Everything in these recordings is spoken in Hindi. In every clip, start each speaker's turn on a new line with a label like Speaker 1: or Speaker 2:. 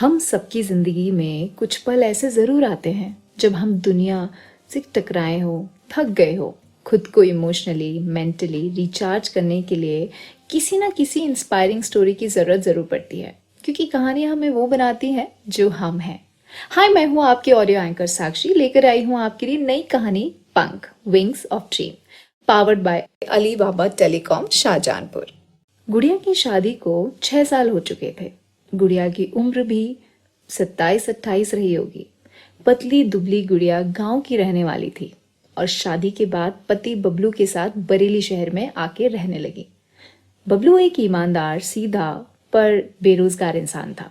Speaker 1: हम सबकी ज़िंदगी में कुछ पल ऐसे ज़रूर आते हैं जब हम दुनिया से टकराए हो, थक गए हो, खुद को इमोशनली, मेंटली रिचार्ज करने के लिए किसी ना किसी इंस्पायरिंग स्टोरी की ज़रूरत ज़रूर पड़ती है, क्योंकि कहानियाँ हमें वो बनाती हैं जो हम हैं। हाय, मैं हूँ आपकी ऑडियो एंकर साक्षी, लेकर आई हूँ आपके लिए नई कहानी पंख, wings of dream, powered by Ali Baba telecom Shahjahanpur. गुड़िया की शादी को 6 साल हो चुके थे। गुड़िया की उम्र भी 27-28 रही होगी। पतली दुबली गुड़िया गांव की रहने वाली थी और शादी के बाद पति बबलू के साथ बरेली शहर में आके रहने लगी। बबलू एक ईमानदार, सीधा पर बेरोजगार इंसान था।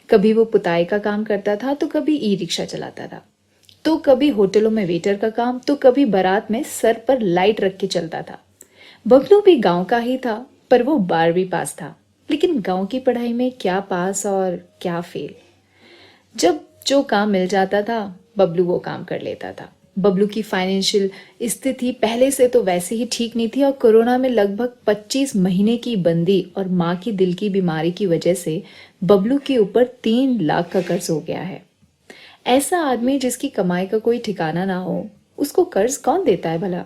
Speaker 1: कभी वो पुताई का काम करता था तो कभी ई रिक्शा चलाता था, तो कभी होटलों में वेटर का काम, तो कभी बारात में सर पर लाइट रख के चलता था। बबलू भी गांव का ही था, पर वो 12वीं पास था। लेकिन गांव की पढ़ाई में क्या पास और क्या फेल। जब जो काम मिल जाता था बबलू वो काम कर लेता था। बबलू की फाइनेंशियल स्थिति पहले से तो वैसे ही ठीक नहीं थी और कोरोना में लगभग 25 महीने की बंदी और माँ की दिल की बीमारी की वजह से बबलू के ऊपर 3 लाख का कर्ज हो गया है। ऐसा आदमी जिसकी कमाई का कोई ठिकाना ना हो, उसको कर्ज कौन देता है भला?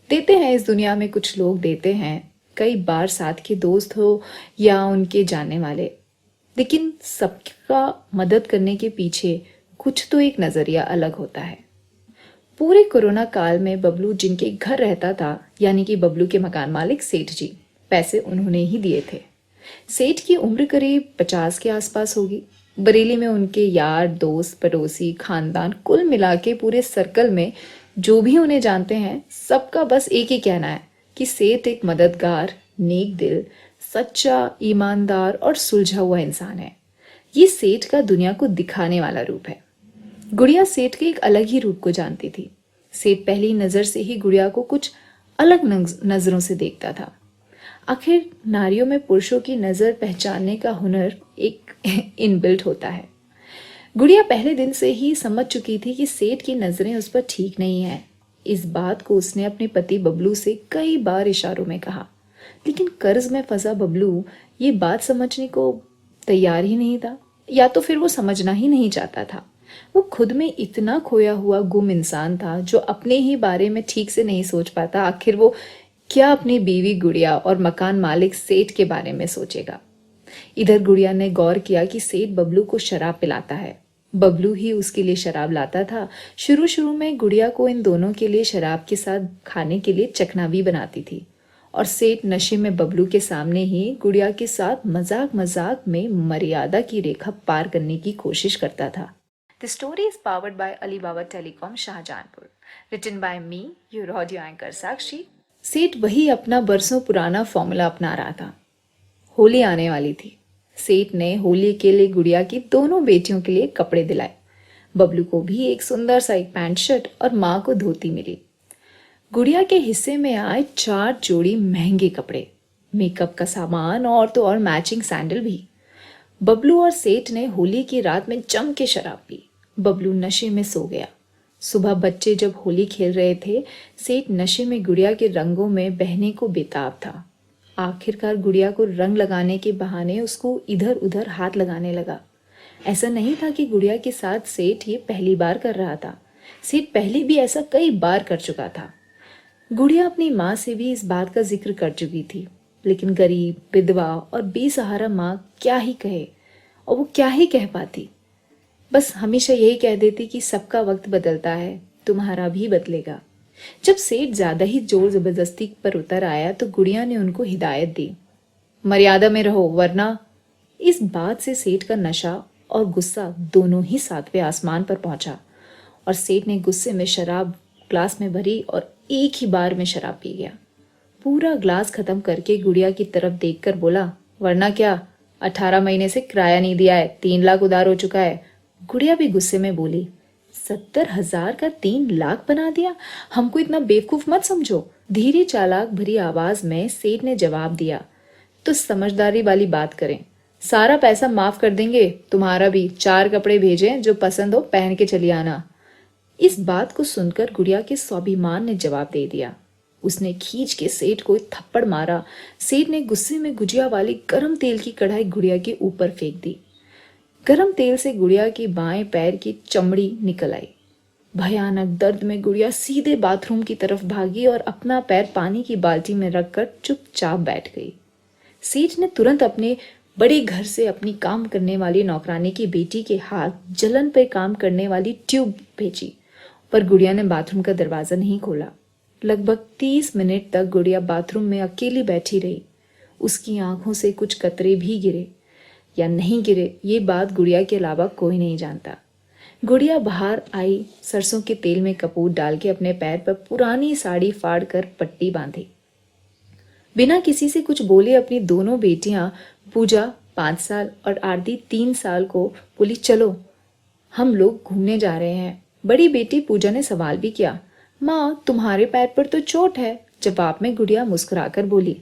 Speaker 1: देते हैं इस दुनिया में कुछ लोग देते हैं, कई बार साथ के दोस्त हो या उनके जानने वाले। लेकिन सबका मदद करने के पीछे कुछ तो एक नजरिया अलग होता है। पूरे कोरोना काल में बबलू जिनके घर रहता था, यानी कि बबलू के मकान मालिक सेठ जी, पैसे उन्होंने ही दिए थे। सेठ की उम्र करीब 50 के आसपास होगी। बरेली में उनके यार दोस्त, पड़ोसी, खानदान, कुल मिला के पूरे सर्कल में जो भी उन्हें जानते हैं, सबका बस एक ही कहना है कि सेठ एक मददगार, नेक दिल, सच्चा, ईमानदार और सुलझा हुआ इंसान है। ये सेठ का दुनिया को दिखाने वाला रूप है। गुड़िया सेठ के एक अलग ही रूप को जानती थी। सेठ पहली नजर से ही गुड़िया को कुछ अलग नजरों से देखता था। आखिर नारियों में पुरुषों की नजर पहचानने का हुनर एक इनबिल्ट होता है। गुड़िया पहले दिन से ही समझ चुकी थी कि सेठ की नजरें उस पर ठीक नहीं है। इस बात को उसने अपने पति बबलू से कई बार इशारों में कहा, लेकिन कर्ज में फंसा बबलू ये बात समझने को तैयार ही नहीं था, या तो फिर वो समझना ही नहीं चाहता था। वो खुद में इतना खोया हुआ गुम इंसान था जो अपने ही बारे में ठीक से नहीं सोच पाता। आखिर वो क्या अपनी बीवी गुड़िया और मकान मालिक सेठ के बारे में सोचेगा। इधर गुड़िया ने गौर किया कि सेठ बबलू को शराब पिलाता है। बबलू ही उसके लिए शराब लाता था। शुरू शुरू में गुड़िया को इन दोनों के लिए शराब के साथ खाने के लिए चखना भी बनाती थी और सेठ नशे में बबलू के सामने ही गुड़िया के साथ मजाक मजाक में मर्यादा की रेखा पार करने की कोशिश करता था। The story is powered by Alibaba Telecom Shahjahanpur. Written by me, your audio anchor Sakshi. सेठ वही अपना बरसों पुराना फॉर्मूला अपना रहा था। होली आने वाली थी। सेठ ने होली के लिए गुड़िया की दोनों बेटियों के लिए कपड़े दिलाए। बबलू को भी एक सुंदर सा एक पैंट शर्ट और माँ को धोती मिली। गुड़िया के हिस्से में आए 4 जोड़ी महंगे कपड़े, मेकअप का सामान और तो और मैचिंग सैंडल भी। बबलू और सेठ ने होली की रात में जम के शराब पी। बबलू नशे में सो गया। सुबह बच्चे जब होली खेल रहे थे, सेठ नशे में गुड़िया के रंगों में बहने को बेताब था। आखिरकार गुड़िया को रंग लगाने के बहाने उसको इधर उधर हाथ लगाने लगा। ऐसा नहीं था कि गुड़िया के साथ सेठ ये पहली बार कर रहा था। सेठ पहले भी ऐसा कई बार कर चुका था। गुड़िया अपनी माँ से भी इस बात का जिक्र कर चुकी थी, लेकिन गरीब, विधवा और बेसहारा माँ क्या ही कहे, और वो क्या ही कह पाती। बस हमेशा यही कह देती कि सबका वक्त बदलता है, तुम्हारा भी बदलेगा। जब सेठ ज्यादा ही जोर जबरदस्ती पर उतर आया तो गुड़िया ने उनको हिदायत दी, मर्यादा में रहो वरना। इस बात से सेठ का नशा और गुस्सा दोनों ही 7वें आसमान पर पहुंचा और सेठ ने गुस्से में शराब ग्लास में भरी और एक ही बार में शराब पी गया। पूरा ग्लास खत्म करके गुड़िया की तरफ देखकर बोला, वरना क्या, 18 महीने से किराया नहीं दिया है, 3 लाख उधार हो चुका है। गुड़िया भी गुस्से में बोली, 70,000 का 3 लाख बना दिया, हमको इतना बेवकूफ मत समझो। धीरे चालाक भरी आवाज में सेठ ने जवाब दिया, तो समझदारी वाली बात करें, सारा पैसा माफ कर देंगे, तुम्हारा भी। 4 कपड़े भेजें, जो पसंद हो पहन के चली आना। इस बात को सुनकर गुड़िया के स्वाभिमान ने जवाब दे दिया। उसने खींच के सेठ को एक थप्पड़ मारा। सेठ ने गुस्से में गुजिया वाली गरम तेल की कढ़ाई गुड़िया के ऊपर फेंक दी। गरम तेल से गुड़िया की बाएं पैर की चमड़ी निकल आई। भयानक दर्द में गुड़िया सीधे बाथरूम की तरफ भागी और अपना पैर पानी की बाल्टी में रखकर चुपचाप बैठ गई। सेठ ने तुरंत अपने बड़े घर से अपनी काम करने वाली नौकरानी की बेटी के हाथ जलन पर काम करने वाली ट्यूब भेजी, पर गुड़िया ने बाथरूम का दरवाजा नहीं खोला। लगभग 30 मिनट तक गुड़िया बाथरूम में अकेली बैठी रही। उसकी आंखों से कुछ कतरे भी गिरे या नहीं गिरे, ये बात गुड़िया के अलावा कोई नहीं जानता। गुड़िया बाहर आई, सरसों के तेल में कपूर डाल के अपने पैर पर पुरानी साड़ी फाड़ कर पट्टी बांधी। बिना किसी से कुछ बोले अपनी दोनों बेटियां पूजा 5 साल और आरती 3 साल को बोली, चलो हम लोग घूमने जा रहे हैं। बड़ी बेटी पूजा ने सवाल भी किया, माँ तुम्हारे पैर पर तो चोट है। जवाब में गुड़िया मुस्कुराकर बोली,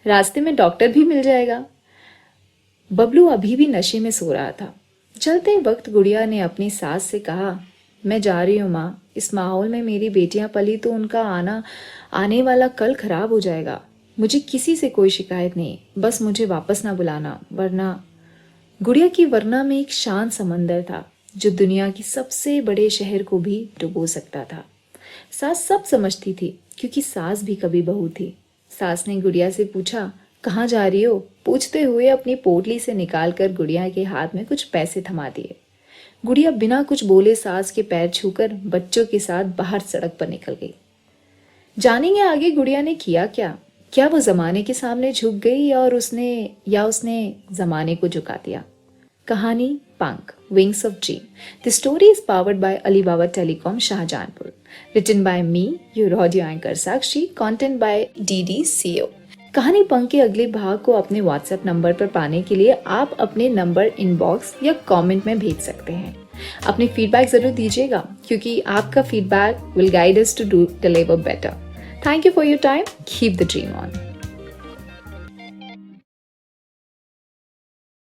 Speaker 1: रास्ते में डॉक्टर भी मिल जाएगा। बबलू अभी भी नशे में सो रहा था। चलते वक्त गुड़िया ने अपनी सास से कहा, मैं जा रही हूँ माँ, इस माहौल में मेरी बेटियां पली तो उनका आने वाला कल खराब हो जाएगा। मुझे किसी से कोई शिकायत नहीं, बस मुझे वापस ना बुलाना, वरना। गुड़िया की वरना में एक शांत समंदर था जो दुनिया की सबसे बड़े शहर को भी डुबो सकता था। सास सब समझती थी क्योंकि सास भी कभी बहू थी। सास ने गुड़िया से पूछा, कहाँ जा रही हो? पूछते हुए अपनी पोटली से निकालकर गुड़िया के हाथ में कुछ पैसे थमा दिए। गुड़िया बिना कुछ बोले सास के पैर छूकर बच्चों के साथ बाहर सड़क पर निकल गई। जानेंगे आगे गुड़िया ने किया क्या? क्या वो जमाने के सामने झुक गई और उसने जमाने को झुका दिया? कहानी पंख, wings of dream. The story is powered by Alibaba telecom Shahjahanpur. Written by me, your audio anchor Sakshi. Content by DDCO। कहानी पंख के अगले भाग को अपने व्हाट्सएप नंबर पर पाने के लिए आप अपने नंबर इनबॉक्स या कमेंट में भेज सकते हैं। अपनी फीडबैक जरूर दीजिएगा क्योंकि आपका feedback will guide us to deliver better. Thank you for your time. Keep the dream on.